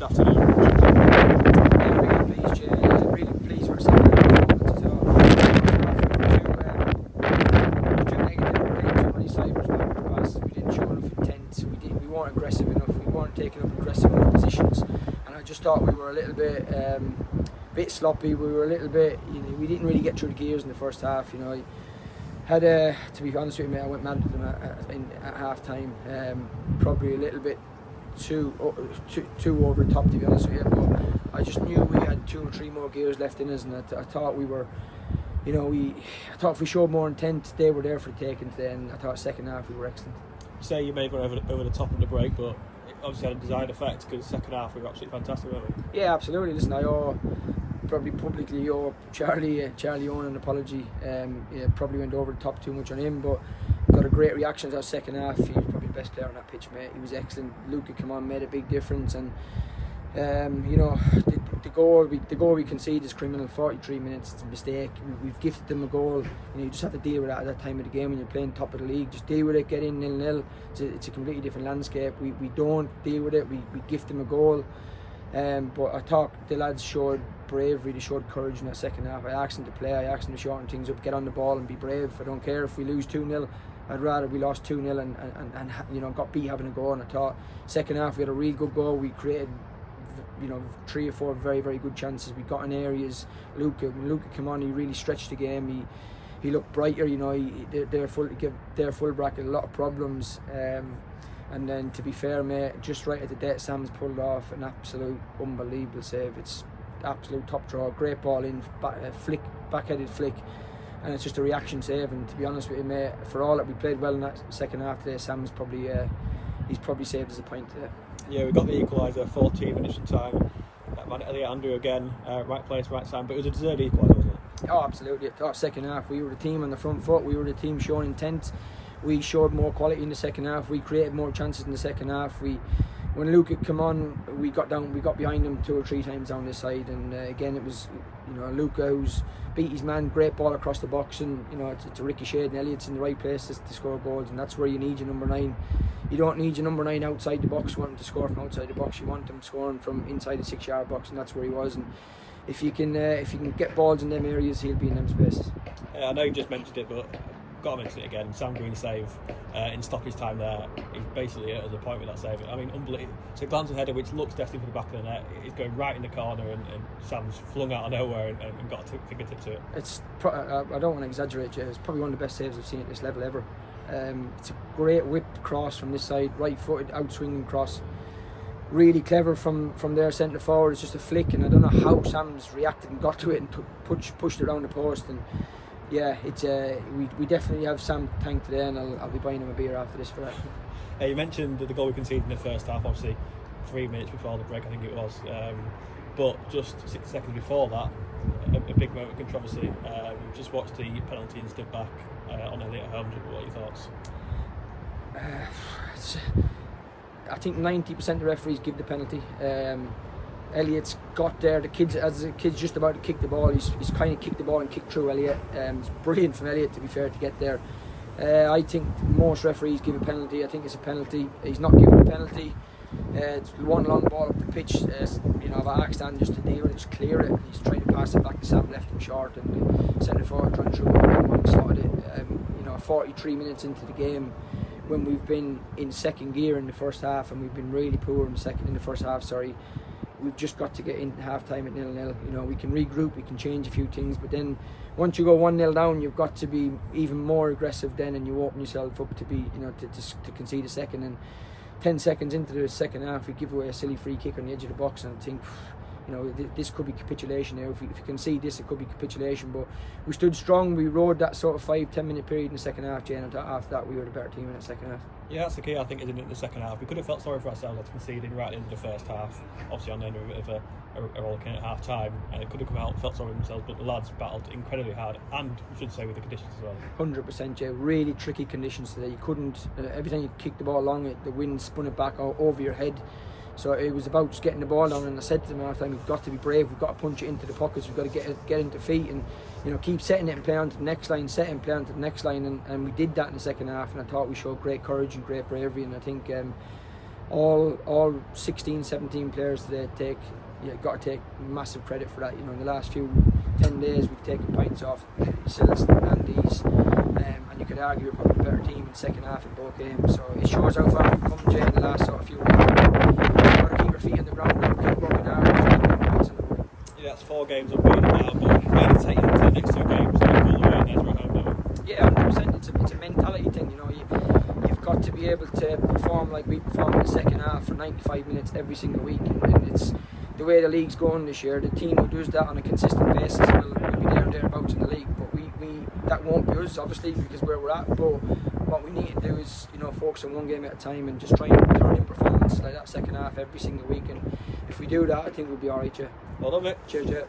afternoon? Really pleased, yeah. Really pleased with our second half performance as well. Too negative, we played too many cybers back to passes. We didn't show enough intent. We weren't aggressive enough. We weren't taking up aggressive enough positions. And I just thought we were a little bit sloppy. We were a little bit, we didn't really get through the gears in the first half. I had, to be honest with you, I went mad at them at half time. Probably a little bit too over the top, to be honest with you. But I just knew we had 2 or 3 more gears left in us, and I thought we were, I thought if we showed more intent, they were there for the taking today. And I thought second half we were excellent. You say you may have gone over the top of the break, but it obviously had a desired effect because second half we were absolutely fantastic, weren't we? Yeah, absolutely. Listen, I probably publicly owe Charlie Owen an apology. Probably went over the top too much on him, but got a great reaction to our second half. He was probably the best player on that pitch, mate. He was excellent. Luca came on, made a big difference, and the goal we conceded is criminal. 43 minutes, it's a mistake. We've gifted them a goal. You just have to deal with that at that time of the game when you're playing top of the league. Just deal with it, get in 0-0. It's a completely different landscape. We don't deal with it. We gift them a goal. But I thought the lads showed bravery, they showed courage in that second half. I asked them to play, I asked them to shorten things up, get on the ball and be brave. I don't care if we lose 2-0. I'd rather we lost 2-0 and got beat having a goal. And I thought second half we had a real good goal. We created 3 or 4 very, very good chances. We got in areas. Luca came on, he really stretched the game. He looked brighter. Their full bracket a lot of problems. And then, to be fair, mate, just right at the death, Sam's pulled off an absolute unbelievable save. It's absolute top draw, great ball in, back-headed flick, and it's just a reaction save. And to be honest with you, mate, for all that we played well in that second half today, Sam's probably he's probably saved us a point today. Yeah, we got the equaliser 14 minutes of time. That man Elliot Andrew again, right place, right time, but it was a deserved equaliser, wasn't it? Oh, absolutely. Our second half, we were the team on the front foot. We were the team showing intent. We showed more quality in the second half. We created more chances in the second half. When Luca came on, we got behind him 2 or 3 times down this side, and again it was Luca who's beat his man, great ball across the box, and it's a ricochet, and Elliott's in the right place to score goals, and that's where you need your number 9. You don't need your number 9 outside the box wanting to score from outside the box. You want him scoring from inside the 6-yard box, and that's where he was. And if you can get balls in them areas, he'll be in them spaces. I know you just mentioned it, but got to mention it again. Sam Green's save in stoppage time there, he's basically at the point with that save. I mean, unbelievable. It's a glancing header which looks destined for the back of the net. It's going right in the corner, and Sam's flung out of nowhere and got a fingertip to it. I don't want to exaggerate, Jay. It's probably one of the best saves I've seen at this level ever. It's a great whipped cross from this side, right-footed, out-swinging cross. Really clever from their centre forward. It's just a flick, and I don't know how Sam's reacted and got to it and pushed it around the post. And yeah, it's we definitely have Sam thanked today, and I'll be buying him a beer after this for that. You mentioned the goal we conceded in the first half, obviously 3 minutes before the break, I think it was. But just 6 seconds before that, a big moment of controversy. We just watched the penalty and stood back on Elliot Holmes. What are your thoughts? I think 90% of the referees give the penalty. Elliott's got there. The kid's just about to kick the ball. He's kind of kicked the ball and kicked through Elliott. It's brilliant from Elliott, to be fair, to get there. I think most referees give a penalty. I think it's a penalty. He's not giving a penalty. It's one long ball up the pitch. I've asked Dan just to deal with it, just clear it. He's trying to pass it back to Sam, left him short, and the centre forward run through and slotted it. 43 minutes into the game, when we've been in second gear in the first half, and we've been really poor in the first half. We've just got to get in half time at 0-0. We can regroup, we can change a few things, but then once you go 1-0 down, you've got to be even more aggressive then, and you open yourself up to be, to concede a second. And 10 seconds into the second half, we give away a silly free kick on the edge of the box, and I think, this could be capitulation now. If you can see this, it could be capitulation. But we stood strong. We rode that sort of 5-10 minute period in the second half, Jane, and after that we were the better team in the second half. Yeah, that's the key, I think, isn't it, in the second half. We could have felt sorry for ourselves after conceding right into the first half, obviously on the end of a bit of a rollicking at half time, and it could have come out and felt sorry for themselves, but the lads battled incredibly hard, and we should say with the conditions as well. 100%, Jay. Really tricky conditions today. You couldn't, every time you kicked the ball along, the wind spun it back over your head. So it was about just getting the ball down, and I said to them after time, we've got to be brave, we've got to punch it into the pockets, we've got to get into feet, and keep setting it and play on to the next line, set and play on to the next line, and we did that in the second half, and I thought we showed great courage and great bravery, and I think all 16, 17 players today got to take massive credit for that. You know, in the last 10 days we've taken points off Sills and these, and you could argue we're probably a better team in the second half in both games. So it shows how far we've come, Jay, in the last sort of few weeks. We've got to keep our feet on the ground now, keep working hard, and keep getting points on the board. Yeah, that's 4 games unbeaten now, but where to take you into the next 2 games? Goal away and Ezra at home now. Yeah, 100%. It's a mentality thing. You know, you've got to be able to perform like we perform in the second half for 95 minutes every single week, and it's the way the league's going this year. The team who does that on a consistent basis will be there and thereabouts in the league. But we that won't be us, obviously, because where we're at. But what we need to do is, you know, focus on one game at a time and just try and turn in performances like that second half every single week. And if we do that, I think we'll be alright, yeah. Well done, mate. Cheers, yeah.